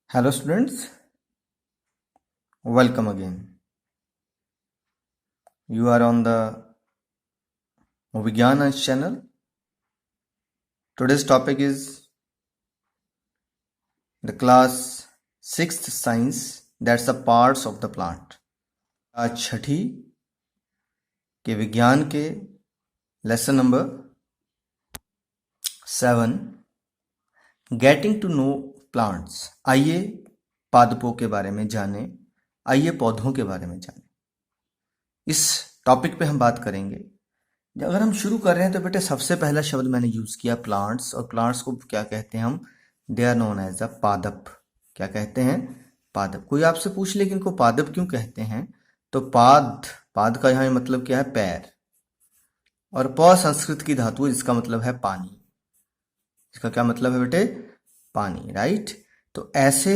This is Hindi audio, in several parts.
Hello students, welcome again. You are on the Vigyan channel. Today's topic is the class 6th science, that's the parts of the plant. आज छठी के विज्ञान के lesson number 7 getting to know plants. आइए पादपों के बारे में जानें, आइए पौधों के बारे में जानें। इस टॉपिक पे हम बात करेंगे। अगर हम शुरू कर रहे हैं तो बेटे सबसे पहला शब्द मैंने यूज किया प्लांट्स, और प्लांट्स को क्या कहते हैं हम? They are known as a पादप। क्या कहते हैं? पादप। कोई आपसे पूछ ले कि इनको पादप क्यों कहते हैं, तो पाद का यहाँ मतलब क्या है? पैर। और प संस्कृत की धातु है जिसका मतलब है पानी। इसका क्या मतलब है बेटे? पानी, राइट। तो ऐसे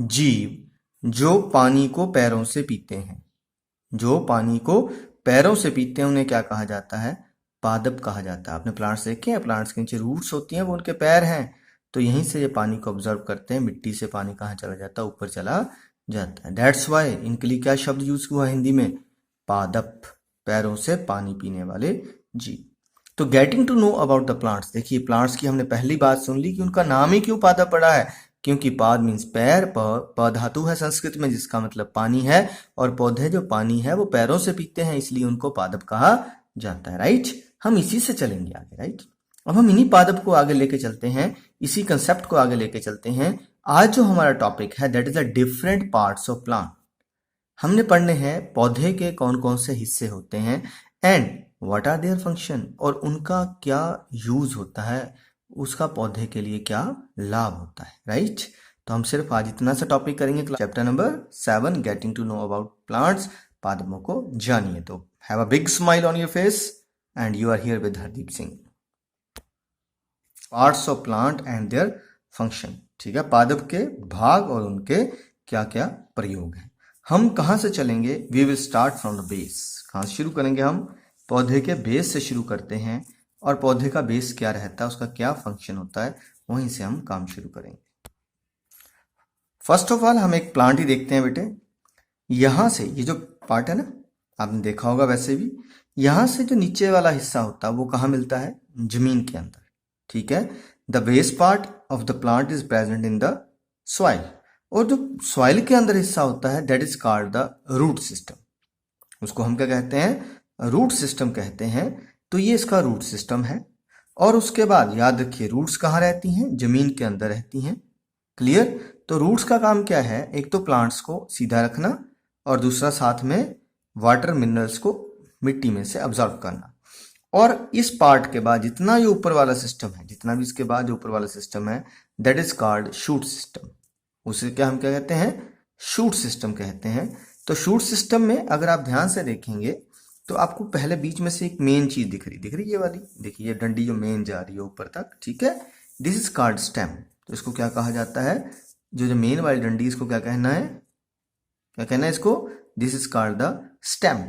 जीव जो पानी को पैरों से पीते हैं, जो पानी को पैरों से पीते हैं, उन्हें क्या कहा जाता है? पादप कहा जाता है। आपने प्लांट्स देखे हैं, प्लांट्स के नीचे रूट्स होती हैं, वो उनके पैर हैं। तो यहीं से ये पानी को ऑब्जर्व करते हैं। मिट्टी से पानी कहाँ चला जाता है? ऊपर चला जाता है। दैट्स वाई इनके लिए क्या शब्द यूज हुआ हिंदी में? पादप, पैरों से पानी पीने वाले जीव। तो getting to know about the plants, देखिए प्लांट्स की हमने पहली बात सुन ली कि उनका नाम ही क्यों पादप पड़ा है, क्योंकि पाद मीन्स पैर, प धातु है संस्कृत में जिसका मतलब पानी है, और पौधे जो पानी है वो पैरों से पीते हैं, इसलिए उनको पादप कहा जाता है, राइट। हम इसी से चलेंगे आगे, राइट। अब हम इन्हीं पादप को आगे लेके चलते हैं, इसी कंसेप्ट को आगे लेके चलते हैं। आज जो हमारा टॉपिक है that is the different parts of plant. हमने पढ़ने हैं पौधे के कौन कौन से हिस्से होते हैं and what are their function, और उनका क्या यूज होता है, उसका पौधे के लिए क्या लाभ होता है, राइट। तो हम सिर्फ आज इतना सा टॉपिक करेंगे, chapter number 7 getting to know about plants. पादपों को जानिए। तो have a big smile on your face and you are here with Hardeep Singh. Parts of plant and their function, ठीक है। पादप के भाग और उनके क्या क्या प्रयोग हैं। हम कहाँ से चलेंगे? We will start from the base. कहाँ से शुरू करेंगे? हम पौधे के बेस से शुरू करते हैं, और पौधे का बेस क्या रहता है, उसका क्या फंक्शन होता है, वहीं से हम काम शुरू करेंगे। फर्स्ट ऑफ ऑल हम एक प्लांट ही देखते हैं बेटे। यहां से ये जो पार्ट है ना, आपने देखा होगा वैसे भी, यहां से जो नीचे वाला हिस्सा होता है वो कहाँ मिलता है? जमीन के अंदर, ठीक है। The base part of the plant is present in the soil, और जो सॉइल के अंदर हिस्सा होता है that is called the root system. उसको हम क्या कहते हैं? रूट सिस्टम कहते हैं। तो ये इसका रूट सिस्टम है। और उसके बाद याद रखिए रूट्स कहाँ रहती हैं? जमीन के अंदर रहती हैं। क्लियर? तो रूट्स का काम क्या है? एक तो प्लांट्स को सीधा रखना, और दूसरा साथ में वाटर मिनरल्स को मिट्टी में से ऑब्जर्व करना। और इस पार्ट के बाद जितना ये ऊपर वाला सिस्टम है, जितना भी इसके बाद जो ऊपर वाला सिस्टम है that is called shoot system. उसे क्या हम क्या कहते हैं? शूट सिस्टम कहते हैं। तो शूट सिस्टम में अगर आप ध्यान से देखेंगे तो आपको पहले बीच में से एक मेन चीज दिख रही ये वाली, देखिए ये डंडी जो मेन जा रही है ऊपर तक, ठीक है। This is called stem. तो इसको क्या कहा जाता है? जो मेन वाली डंडी, इसको क्या कहना है? क्या कहना है इसको? This is called the stem.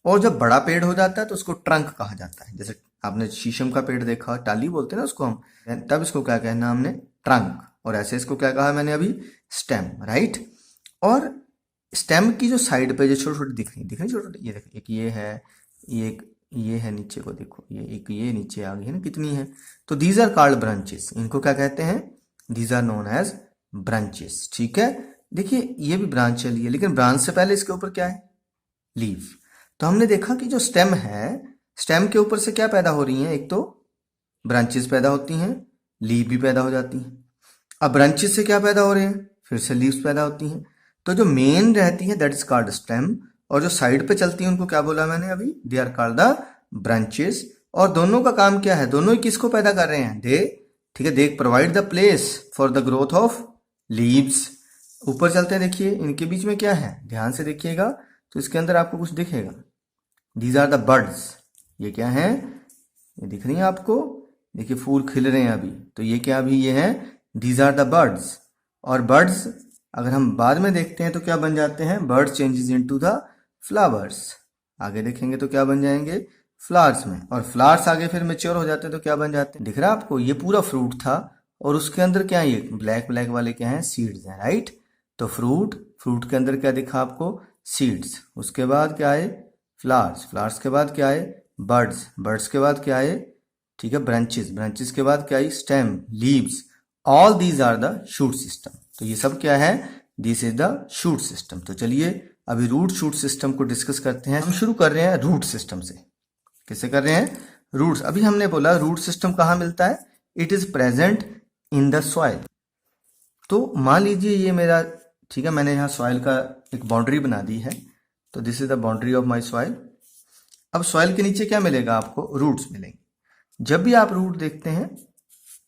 और जब बड़ा पेड़ हो जाता है तो उसको ट्रंक कहा जाता है। जैसे आपने शीशम का पेड़ देखा, टाली बोलते हैं ना उसको हम, तब इसको क्या कहना हमने? ट्रंक। और ऐसे इसको क्या कहा मैंने अभी? Stem, right. और स्टेम की जो साइड पे जो छोटी छोटी दिख रही छोटी छोटी, ये देखो, एक ये है, ये है, नीचे को देखो, ये एक ये नीचे आ गई है ना, कितनी है। तो दीज आर कॉल्ड ब्रांचेस। इनको क्या कहते हैं? These are known as branches, ठीक है। देखिए ये भी ब्रांच चली है, लेकिन ब्रांच से पहले इसके ऊपर क्या है? लीव। तो हमने देखा कि जो स्टेम है, स्टेम के ऊपर से क्या पैदा हो रही है? एक तो ब्रांचेस पैदा होती हैं, लीव भी पैदा हो जाती हैं। अब ब्रांचेस से क्या पैदा हो रहे हैं? फिर से लीव्स पैदा होती हैं। तो जो मेन रहती है दैट इज कॉल्ड स्टेम, और जो साइड पे चलती है उनको क्या बोला मैंने अभी? They are called the branches. और दोनों का काम क्या है? दोनों ही किसको पैदा कर रहे हैं? दे, ठीक है, they provide the place for the growth of leaves. ऊपर चलते हैं, देखिए इनके बीच में क्या है, ध्यान से देखिएगा तो इसके अंदर आपको कुछ दिखेगा। These are the birds. ये क्या है? ये दिख रही है आपको? देखिए फूल खिल रहे हैं अभी, तो ये क्या अभी ये है? These are the birds. और बर्ड्स अगर हम बाद में देखते हैं तो क्या बन जाते हैं? Birds changes into the flowers. आगे देखेंगे तो क्या बन जाएंगे? फ्लावर्स में। और फ्लावर्स आगे फिर मेच्योर हो जाते हैं तो क्या बन जाते हैं? दिख रहा है आपको? ये पूरा फ्रूट था और उसके अंदर क्या है, ये ब्लैक ब्लैक वाले क्या हैं, सीड्स हैं, राइट। तो फ्रूट, फ्रूट के अंदर क्या दिखा आपको, सीड्स। उसके बाद क्या है, फ्लावर्स, फ्लावर्स के बाद क्या है, बर्ड्स, बर्ड्स के बाद क्या है, ठीक है, ब्रांचेस, ब्रांचेस के बाद क्या है, stem, leaves. All these are the shoot system. तो ये सब क्या है, this is the shoot system. तो चलिए अभी रूट शूट सिस्टम को डिस्कस करते हैं। हम शुरू कर रहे हैं रूट सिस्टम से। किससे कर रहे हैं, रूट्स। अभी हमने बोला रूट सिस्टम कहाँ मिलता है, it is present in the soil. तो मान लीजिए ये मेरा, ठीक है, मैंने यहाँ सॉइल का एक बाउंड्री बना दी है। तो this is the boundary of my soil. अब सॉइल के नीचे क्या मिलेगा आपको, रूट्स मिलेंगे। जब भी आप रूट देखते हैं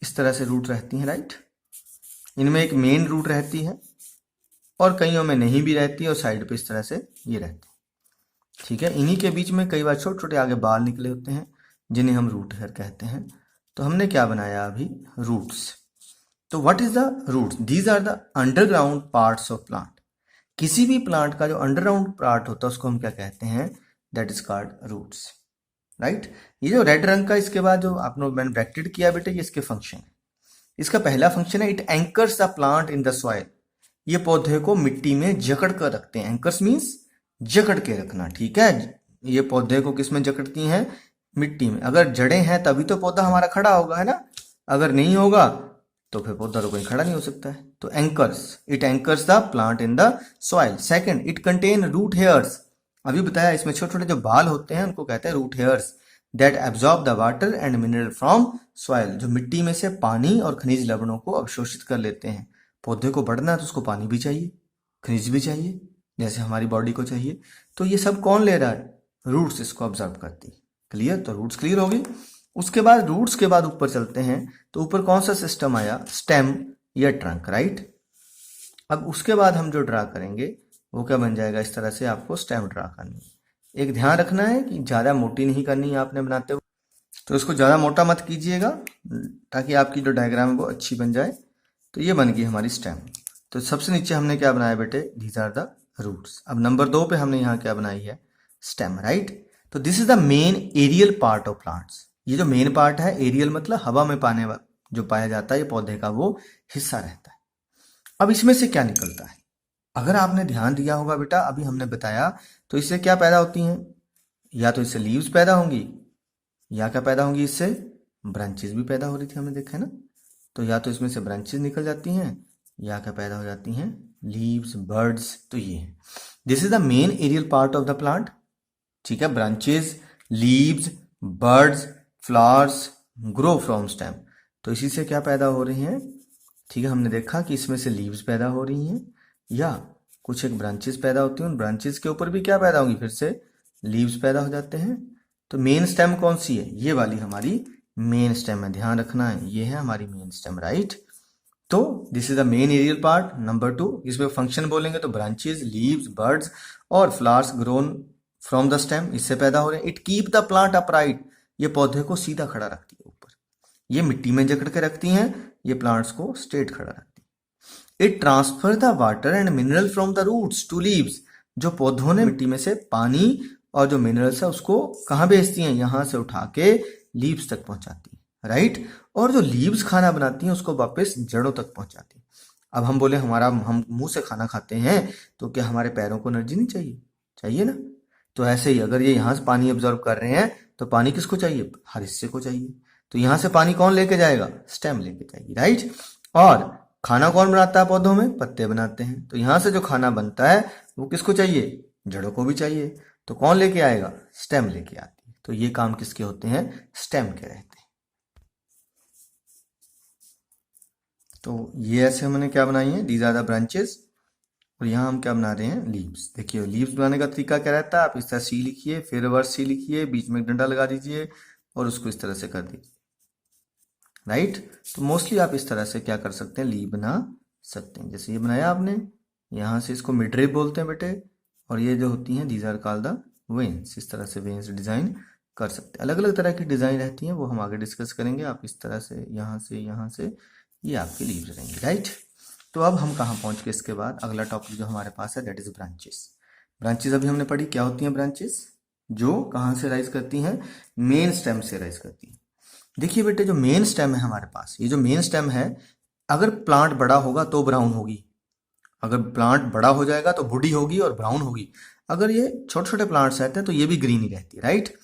इस तरह से रूट रहती हैं, राइट। इनमें एक मेन रूट रहती है और कईयों में नहीं भी रहती है और साइड पे इस तरह से ये रहती है, ठीक है। इन्हीं के बीच में कई बार छोटे छोटे आगे बाल निकले होते हैं जिन्हें हम रूट हेयर कहते हैं। तो हमने क्या बनाया अभी, रूट्स। तो what is the roots, these are the underground parts of plant. किसी भी प्लांट का जो अंडरग्राउंड पार्ट होता है उसको हम क्या कहते हैं, that is called roots, right. ये जो रेड रंग का इसके बाद जो आपने मैंने ब्रैकेटेड किया बेटे, ये इसके फंक्शन है। इसका पहला फंक्शन है, it anchors the plant in the soil. ये पौधे को मिट्टी में जकड़ कर रखते हैं। एंकर्स मीन्स जकड़ के रखना, ठीक है। ये पौधे को किस में जकड़ती हैं, मिट्टी में। अगर जड़ें हैं तभी तो पौधा हमारा खड़ा होगा, है ना। अगर नहीं होगा तो फिर पौधा तो कहीं खड़ा नहीं हो सकता है। तो anchors, it anchors the plant in the soil. Second, it contain root hairs. अभी बताया इसमें छोटे छोटे जो बाल होते हैं उनको कहते हैं root hairs, that absorb the water and mineral from soil. जो मिट्टी में से पानी और खनिज लवणों को अवशोषित कर लेते हैं। पौधे को बढ़ना है तो उसको पानी भी चाहिए, खनिज भी चाहिए, जैसे हमारी बॉडी को चाहिए। तो ये सब कौन ले रहा है, रूट्स इसको ऑब्जर्व करती है। क्लियर, तो रूट्स क्लियर हो गई। उसके बाद रूट्स के बाद ऊपर चलते हैं। तो ऊपर कौन सा सिस्टम आया, स्टेम या ट्रंक, राइट। अब उसके बाद हम जो ड्रा करेंगे वो क्या बन जाएगा, इस तरह से आपको स्टेम ड्रा करनी है। एक ध्यान रखना है कि ज़्यादा मोटी नहीं करनी है आपने बनाते हुए, तो इसको ज़्यादा मोटा मत कीजिएगा ताकि आपकी जो डायग्राम है वो अच्छी बन जाए। तो ये बन गई हमारी स्टेम। तो सबसे नीचे हमने क्या बनाया बेटे, दीज आर द रूट्स। अब नंबर 2 पे हमने यहाँ क्या बनाई है, स्टेम, राइट। तो this is the main aerial part of plants. ये जो मेन पार्ट है, एरियल मतलब हवा में पाने वाला जो पाया जाता है, ये पौधे का वो हिस्सा रहता है। अब इसमें से क्या निकलता है, अगर आपने ध्यान दिया होगा बेटा, अभी हमने बताया तो इससे क्या पैदा होती हैं, या तो इससे लीव्स पैदा होंगी या क्या पैदा होंगी, इससे ब्रांचेस भी पैदा हो रही थी, हमने देखा है ना। तो या तो इसमें से ब्रांचेस निकल जाती हैं या क्या पैदा हो जाती हैं, लीव्स, बर्ड्स। तो ये है, this is the main aerial part of the plant, ठीक है। Branches, leaves, birds, flowers grow from stem. तो इसी से क्या पैदा हो रही हैं, ठीक है। हमने देखा कि इसमें से लीव्स पैदा हो रही हैं या कुछ एक ब्रांचेस पैदा होती हैं, उन ब्रांचेस के ऊपर भी क्या पैदा होंगी, फिर से लीव्स पैदा हो जाते हैं। तो मेन स्टेम कौन सी है, ये वाली हमारी मेन स्टेम है, ध्यान रखना है, ये है हमारी मेन स्टेम, राइट। तो this is the main aerial part. Number 2, इसमें फंक्शन बोलेंगे तो ब्रांचेस, लीव्स, बर्ड्स और flowers grown from the stem, इससे पैदा हो रहे हैं। It keep the plant upright, ये पौधे को सीधा खड़ा रखती है ऊपर। ये मिट्टी में जकड़ के रखती हैं, ये प्लांट्स को स्ट्रेट खड़ा रखती है। It transfer the water and mineral from the roots to leaves. जो पौधों ने मिट्टी में से पानी और जो मिनरल्स है उसको कहाँ भेजती हैं, यहां से उठा के लीव्स तक पहुंचाती है, राइट। और जो लीव्स खाना बनाती हैं उसको वापस जड़ों तक पहुंचाती है। अब हम बोले हम मुंह से खाना खाते हैं तो क्या हमारे पैरों को एनर्जी नहीं चाहिए, चाहिए ना। तो ऐसे ही अगर ये यहाँ से पानी ऑब्जर्व कर रहे हैं तो पानी किसको चाहिए, हर हिस्से को चाहिए। तो यहाँ से पानी कौन लेके जाएगा, स्टेम लेके जाएगी, राइट। और खाना कौन बनाता है पौधों में, पत्ते बनाते हैं। तो यहाँ से जो खाना बनता है वो किसको चाहिए, जड़ों को भी चाहिए। तो कौन लेके आएगा, स्टेम लेके आती है। तो ये काम किसके होते हैं, स्टेम के रहते हैं। तो ये ऐसे हमने क्या बनाई है, दीज आर द ब्रांचेस। और यहाँ हम क्या बना रहे हैं, लीव्स। देखिए लीव्स बनाने का तरीका क्या रहता है, आप इस तरह सी लिखिए, फिर रिवर्स सी लिखिए, बीच में एक डंडा लगा दीजिए और उसको इस तरह से कर दीजिए, राइट। तो मोस्टली आप इस तरह से क्या कर सकते हैं, लीव बना सकते हैं। जैसे ये बनाया आपने, यहाँ से इसको मिड रिब बोलते हैं बेटे, और ये जो होती हैं these are called the veins. इस तरह से वेन्स डिजाइन कर सकते हैं। अलग अलग तरह की डिजाइन रहती हैं, वो हम आगे डिस्कस करेंगे। आप इस तरह से यहाँ से ये आपकी लीव्स रहेंगी, राइट। तो अब हम कहाँ पहुंच गए, इसके बाद अगला टॉपिक जो हमारे पास है दैट इज ब्रांचेस। ब्रांचेस अभी हमने पढ़ी, क्या होती हैं ब्रांचेस, जो कहाँ से राइज करती हैं, मेन स्टेम से राइज करती हैं। देखिए बेटे, जो मेन स्टेम है हमारे पास, ये जो मेन स्टेम है, अगर प्लांट बड़ा होगा तो ब्राउन होगी, अगर प्लांट बड़ा हो जाएगा तो बूढ़ी होगी और ब्राउन होगी। अगर ये छोटे छोटे प्लांट्स रहते हैं तो ये भी ग्रीन ही रहती है, राइट।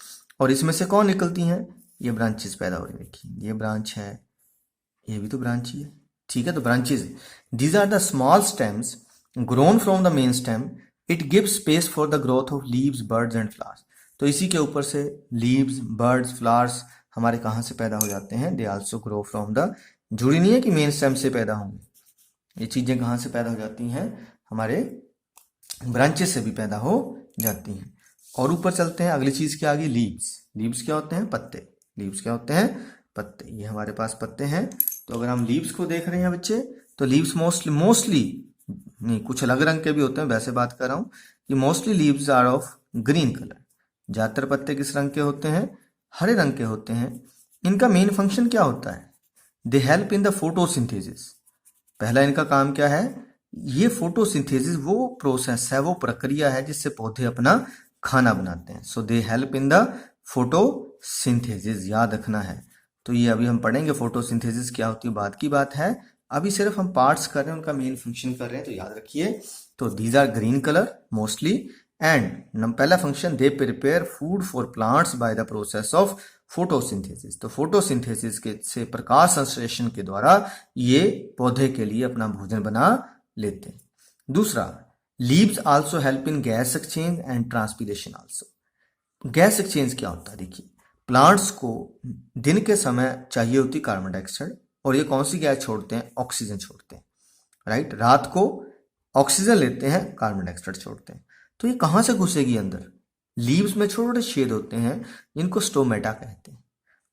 और इसमें से कौन निकलती हैं, ये ब्रांचेस पैदा हो रही है। देखिए ये ब्रांच है, ये भी तो ब्रांच ही है, ठीक है। तो branches, these are the small stems grown from the main stem, it gives space for the growth of leaves, birds and flowers. तो इसी के ऊपर से लीव्स, बर्ड्स, फ्लावर्स हमारे कहाँ से पैदा हो जाते हैं, they also grow from the, जरूरी नहीं है कि मेन स्टेम से पैदा होंगे, ये चीजें कहाँ से पैदा हो जाती हैं, हमारे ब्रांचेस से भी पैदा हो जाती हैं। और ऊपर चलते हैं, अगली चीज क्या आ गई, लीव्स। लीव्स क्या होते हैं, पत्ते। लीव्स क्या होते हैं, पत्ते। ये हमारे पास पत्ते हैं। तो अगर हम लीव्स को देख रहे हैं बच्चे, तो लीव्स मोस्टली नहीं, कुछ अलग रंग के भी होते हैं, वैसे बात कर रहा हूँ कि mostly leaves are of green colour. ज्यादातर पत्ते किस रंग के होते हैं, हरे रंग के होते हैं। इनका मेन फंक्शन क्या होता है, दे हेल्प इन द फोटोसिंथेसिस। पहला इनका काम क्या है, ये फोटोसिंथेसिस वो प्रोसेस है, वो प्रक्रिया है जिससे पौधे अपना खाना बनाते हैं। So they help in the photosynthesis, याद रखना है। तो ये अभी हम पढ़ेंगे फोटोसिंथेसिस क्या होती है, बाद की बात है। अभी सिर्फ हम पार्ट्स कर रहे हैं, उनका मेन फंक्शन कर रहे हैं, तो याद रखिए। तो these are green colour mostly, and पहला function, they prepare food for plants by the process of photosynthesis. तो फोटोसिंथेसिस के से, प्रकाश संश्लेषण के द्वारा ये पौधे के लिए अपना भोजन बना लेते हैं। दूसरा, leaves also help in gas exchange and transpiration also. Gas exchange क्या होता है, देखिए प्लांट्स को दिन के समय चाहिए होती कार्बन डाइऑक्साइड, और ये कौन सी गैस छोड़ते हैं, ऑक्सीजन छोड़ते हैं, राइट। रात को ऑक्सीजन लेते हैं, कार्बन डाइऑक्साइड छोड़ते हैं। तो ये कहाँ से घुसेगी अंदर, लीव्स में छोटे छोटे छेद होते हैं, इनको स्टोमेटा कहते हैं।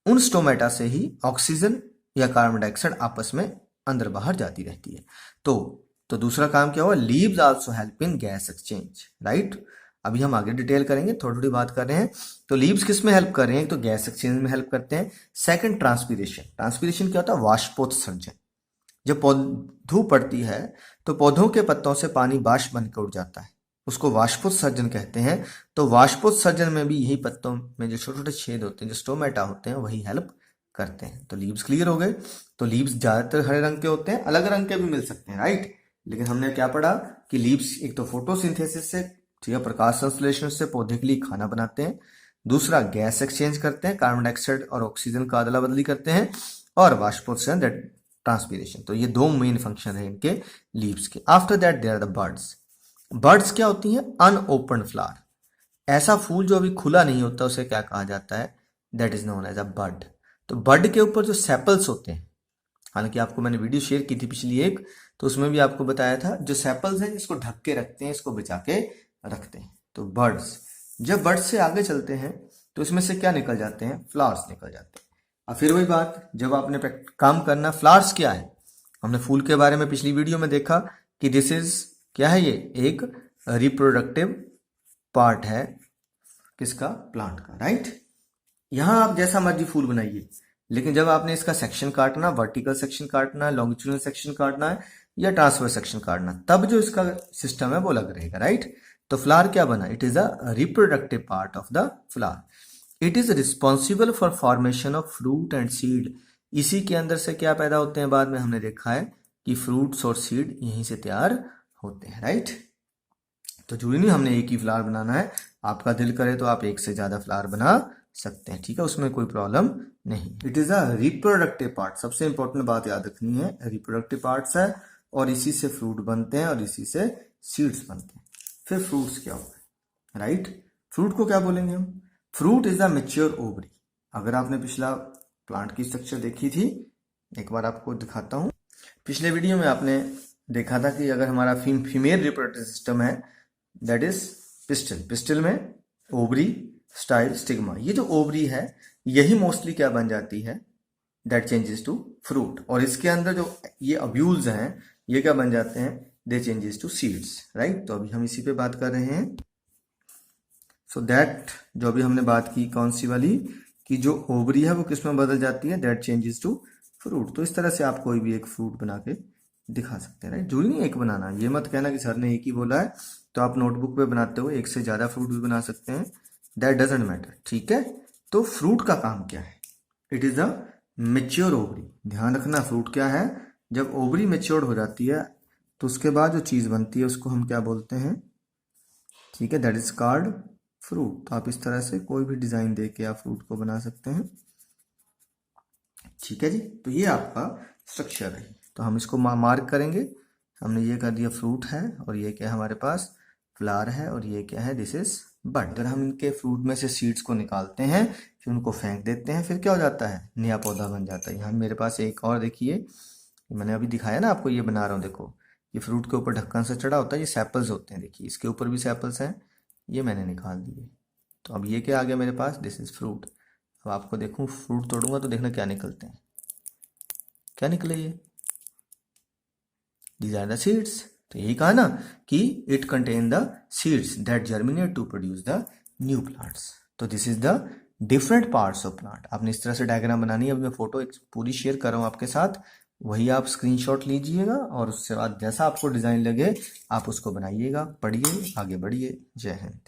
उन स्टोमेटा से ही ऑक्सीजन या कार्बन डाइऑक्साइड आपस में अंदर बाहर जाती रहती है। तो दूसरा काम क्या हुआ, leaves also help in gas exchange, right. अभी हम आगे डिटेल करेंगे, थोड़ी थोड़ी बात कर रहे हैं। तो लीव्स किस में हेल्प कर रहे हैं, तो गैस एक्सचेंज में हेल्प करते हैं। Second, transpiration. ट्रांसपीरेशन क्या होता है, वाष्पोत्सर्जन। जब धूप पड़ती है तो पौधों के पत्तों से पानी वाष्प बनकर उड़ जाता है, उसको वाष्पोत्सर्जन कहते हैं। तो वाष्पोत्सर्जन में भी यही पत्तों में जो छोटे छोटे छेद होते हैं, जो स्टोमेटा होते हैं, वही हेल्प करते हैं। तो लीव्स क्लियर हो गए। तो लीव्स ज्यादातर हरे रंग के होते हैं, अलग रंग के भी मिल सकते हैं, राइट। लेकिन हमने क्या पढ़ा कि लीव्स एक तो फोटोसिंथेसिस से, ठीक है, प्रकाश संश्लेषण से पौधे के लिए खाना बनाते हैं। दूसरा, गैस एक्सचेंज करते हैं, कार्बन डाइऑक्साइड और ऑक्सीजन का अदला बदली करते हैं। और वाष्पोत्सर्जन, दैट ट्रांसपीरेशन। तो ये दो मेन फंक्शन है इनके लीव्स के। After that there are the birds. Birds क्या होती हैं, अनओपन फ्लावर। ऐसा फूल जो अभी खुला नहीं होता उसे क्या कहा जाता है, that is known as a bud. तो बड के ऊपर जो सेपल्स होते हैं, हालांकि आपको मैंने वीडियो शेयर की थी पिछली एक, तो उसमें भी आपको बताया था, जो सेपल्स हैं इसको ढक के रखते हैं, इसको बचा के रखते हैं। तो बर्ड्स, जब बर्ड्स से आगे चलते हैं तो इसमें से क्या निकल जाते हैं, फ्लावर्स निकल जाते हैं। अब फिर वही बात, जब आपने काम करना, फ्लावर्स क्या है, हमने फूल के बारे में पिछली वीडियो में देखा कि दिस इज क्या है, ये एक रिप्रोडक्टिव पार्ट है किसका, प्लांट का, राइट। यहां आप जैसा मर्जी फूल बनाइए, लेकिन जब आपने इसका सेक्शन काटना, वर्टिकल सेक्शन काटना है, लॉन्गिट्यूडनल सेक्शन काटना है या ट्रांसवर्स सेक्शन काटना, तब जो इसका सिस्टम है वो अलग रहेगा, राइट। तो फ्लावर क्या बना, it is a reproductive part of the flower. It is responsible for formation of fruit and seed. इसी के अंदर से क्या पैदा होते हैं, बाद में हमने देखा है कि फ्रूट्स और सीड यहीं से तैयार होते हैं, राइट। तो जरूरी नहीं हमने एक ही फ्लावर बनाना है, आपका दिल करे तो आप एक से ज्यादा फ्लावर बना सकते हैं, ठीक है, उसमें कोई प्रॉब्लम नहीं। It is a reproductive part, सबसे इंपॉर्टेंट बात याद रखनी है, रिप्रोडक्टिव पार्ट्स है, और इसी से फ्रूट बनते हैं और इसी से सीड्स बनते हैं। फिर फ्रूट्स क्या होता है, राइट। फ्रूट को क्या बोलेंगे हम, fruit is the mature ovary. अगर आपने पिछला प्लांट की स्ट्रक्चर देखी थी, एक बार आपको दिखाता हूं। पिछले वीडियो में आपने देखा था कि अगर हमारा फीमेल रिप्रोडक्टिव सिस्टम है, दैट इज पिस्टल। पिस्टल में ओवरी, स्टाइल, स्टिग्मा। ये जो ओवरी है यही मोस्टली क्या बन जाती है, दैट चेंजेस टू फ्रूट। और इसके अंदर जो ये अब्यूल्स हैं ये क्या बन जाते हैं, दे चेंजेस टू सीड्स, राइट। तो अभी हम इसी पे बात कर रहे हैं। सो दैट, जो अभी हमने बात की कौन सी वाली, कि जो ओवरी है वो किस में बदल जाती है, दैट चेंजेस टू फ्रूट। तो इस तरह से आप कोई भी एक फ्रूट बना के दिखा सकते हैं, राइट। जरूरी नहीं एक बनाना, ये मत कहना कि सर ने एक ही बोला है, तो आप नोटबुक पे बनाते हुए एक से ज्यादा फ्रूट भी बना सकते हैं, दैट डजेंट मैटर, ठीक है। तो फ्रूट का काम क्या है, it is the mature ovary. ध्यान रखना, फ्रूट क्या है, जब ओवरी मेच्योर हो जाती है तो उसके बाद जो चीज बनती है उसको हम क्या बोलते हैं, ठीक है, दैट इज कॉल्ड फ्रूट। तो आप इस तरह से कोई भी डिजाइन दे के आप फ्रूट को बना सकते हैं, ठीक है जी। तो ये आपका स्ट्रक्चर है। तो हम इसको मार्क करेंगे, हमने ये कर दिया फ्रूट है, और ये क्या है हमारे पास, फ्लावर है, और ये क्या है, दिस इज बड। अगर हम इनके फ्रूट में से सीड्स को निकालते हैं, फिर उनको फेंक देते हैं, फिर क्या हो जाता है, नया पौधा बन जाता है। यहाँ मेरे पास एक और देखिए, मैंने अभी दिखाया ना आपको, ये बना रहा हूँ, देखो ये फ्रूट के ऊपर ढक्कन से चढ़ा होता है, ये सैपल्स होते हैं, देखिए इसके ऊपर भी सैपल्स हैं, ये मैंने निकाल दिए। तो अब ये क्या आ गया मेरे पास, दिस इज फ्रूट। अब आपको देखूँ फ्रूट तोड़ूंगा तो देखना क्या निकलते हैं, क्या निकले ये, दीज आर द सीड्स। तो यही कहा ना कि it contain the seeds that germinate to produce the new plants. तो this is the different parts of plant. आपने इस तरह से डायग्राम बनानी है। अभी मैं फोटो एक पूरी शेयर कर रहा हूँ आपके साथ, वही आप स्क्रीनशॉट लीजिएगा और उसके बाद जैसा आपको डिजाइन लगे आप उसको बनाइएगा। पढ़िए, आगे बढ़िए। जय हिंद।